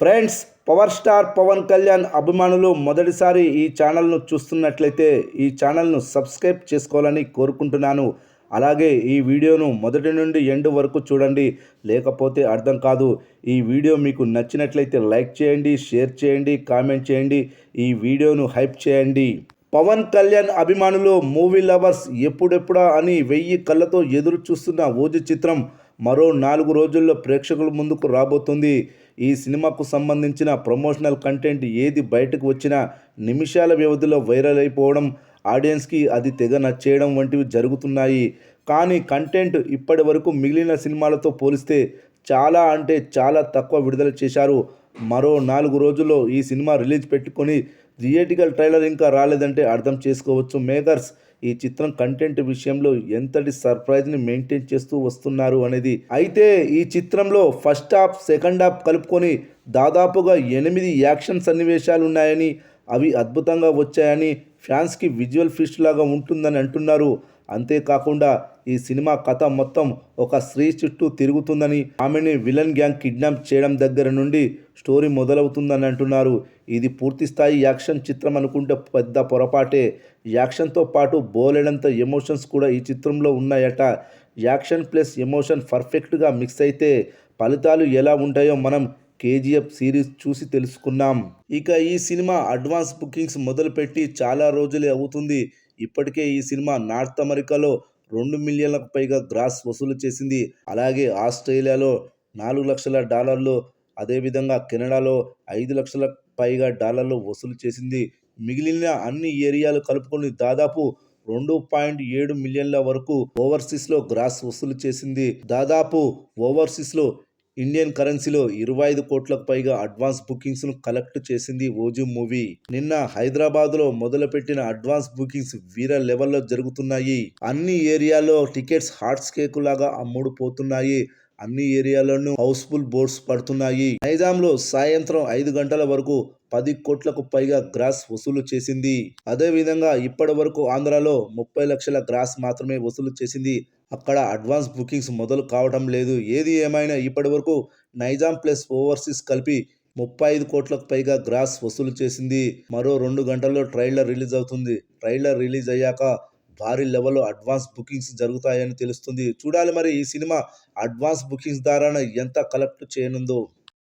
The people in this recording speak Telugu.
Friends, power star Pawan Kalyan అభిమానులు మొదటిసారి ఈ ఛానల్ను చూస్తున్నట్లయితే ఈ ఛానల్ను సబ్స్క్రైబ్ చేసుకోవాలని కోరుకుంటున్నాను. అలాగే ఈ వీడియోను మొదటి నుండి ఎండ్ వరకు చూడండి, లేకపోతే అర్థం కాదు. ఈ వీడియో మీకు నచ్చినట్లయితే లైక్ చేయండి, షేర్ చేయండి, కామెంట్ చేయండి, ఈ వీడియోను హైప్ చేయండి. పవన్ కళ్యాణ్ అభిమానులు, మూవీ లవర్స్ ఎప్పుడెప్పుడా అని 1000 కళ్ళతో ఎదురు చూస్తున్న ఓజీ చిత్రం మరో 4 రోజుల్లో ప్రేక్షకుల ముందుకు రాబోతుంది. ఈ సినిమాకు సంబంధించిన ప్రమోషనల్ కంటెంట్ ఏది బయటకు వచ్చినా నిమిషాల వ్యవధిలో వైరల్ అయిపోవడం, ఆడియన్స్కి అది తెగ నచ్చేయడం వంటివి జరుగుతున్నాయి. కానీ కంటెంట్ ఇప్పటి వరకు మిగిలిన సినిమాలతో పోలిస్తే చాలా అంటే చాలా తక్కువ విడుదల చేశారు. మరో 4 రోజుల్లో ఈ సినిమా రిలీజ్ పెట్టుకొని థియేటికల్ ట్రైలర్ ఇంకా రాలేదంటే అర్థం చేసుకోవచ్చు మేకర్స్ ఈ చిత్రం కంటెంట్ విషయంలో ఎంతటి సర్ప్రైజ్ని మెయింటైన్ చేస్తూ వస్తున్నారు అనేది. అయితే ఈ చిత్రంలో ఫస్ట్ హాఫ్, సెకండ్ హాఫ్ కలుపుకొని దాదాపుగా 8 యాక్షన్ సన్నివేశాలు ఉన్నాయని, అవి అద్భుతంగా వచ్చాయని, ఫ్యాన్స్కి విజువల్ ఫీస్ట్ లాగా ఉంటుందని అంటున్నారు. అంతేకాకుండా ఈ సినిమా కథ మొత్తం ఒక స్త్రీ చుట్టూ తిరుగుతుందని, ఆమెని విలన్ గ్యాంగ్ కిడ్నాప్ చేయడం దగ్గర నుండి స్టోరీ మొదలవుతుందని అంటున్నారు. ఇది పూర్తిస్థాయి యాక్షన్ చిత్రం అనుకుంటే పెద్ద పొరపాటే. యాక్షన్తో పాటు బోలెడంత ఎమోషన్స్ కూడా ఈ చిత్రంలో ఉన్నాయట. యాక్షన్ ప్లస్ ఎమోషన్ పర్ఫెక్ట్గా మిక్స్ అయితే ఫలితాలు ఎలా ఉంటాయో మనం కేజీఎఫ్ సిరీస్ చూసి తెలుసుకున్నాం. ఇక ఈ సినిమా అడ్వాన్స్ బుకింగ్స్ మొదలుపెట్టి చాలా రోజులే అవుతుంది. ఇప్పటికే ఈ సినిమా నార్త్ అమెరికాలో 2 మిలియన్లకు పైగా గ్రాస్ వసూలు చేసింది. అలాగే ఆస్ట్రేలియాలో $4 లక్షల, అదేవిధంగా కెనడాలో $5 లక్షల పైగా వసూలు చేసింది. మిగిలిన అన్ని ఏరియాలు కలుపుకొని దాదాపు 2.7 మిలియన్ల వరకు ఓవర్సీస్లో గ్రాస్ వసూలు చేసింది. దాదాపు ఓవర్సీస్లో ఇండియన్ కరెన్సీలో 25 కోట్లకు పైగా అడ్వాన్స్ బుకింగ్స్ను కలెక్ట్ చేసింది ఓజీ మూవీ. నిన్న హైదరాబాద్లో మొదలుపెట్టిన అడ్వాన్స్ బుకింగ్స్ వీర లెవెల్లో జరుగుతున్నాయి. అన్ని ఏరియాలో టికెట్స్ హాట్స్ కేకు లాగా అమ్ముడుపోతున్నాయి. అన్ని ఏరియాల్లోనూ హౌస్ఫుల్ బోర్డ్స్ పడుతున్నాయి. నైజాంలో సాయంత్రం 5 గంటల వరకు 10 కోట్లకు పైగా గ్రాస్ వసూలు చేసింది. అదేవిధంగా ఇప్పటి వరకు ఆంధ్రాలో 30 లక్షల గ్రాస్ మాత్రమే వసూలు చేసింది. అక్కడ అడ్వాన్స్ బుకింగ్స్ మొదలు కావడం లేదు. ఏది ఏమైనా ఇప్పటి వరకు నైజాం ప్లస్ ఓవర్సీస్ కలిపి 35 కోట్లకు పైగా గ్రాస్ వసూలు చేసింది. మరో 2 గంటల్లో ట్రైలర్ రిలీజ్ అవుతుంది. ట్రైలర్ రిలీజ్ అయ్యాక భారీ లెవెల్లో అడ్వాన్స్ బుకింగ్స్ జరుగుతాయని తెలుస్తుంది. చూడాలి మరి ఈ సినిమా అడ్వాన్స్ బుకింగ్స్ ద్వారా ఎంత కలెక్ట్ చేయనుందో.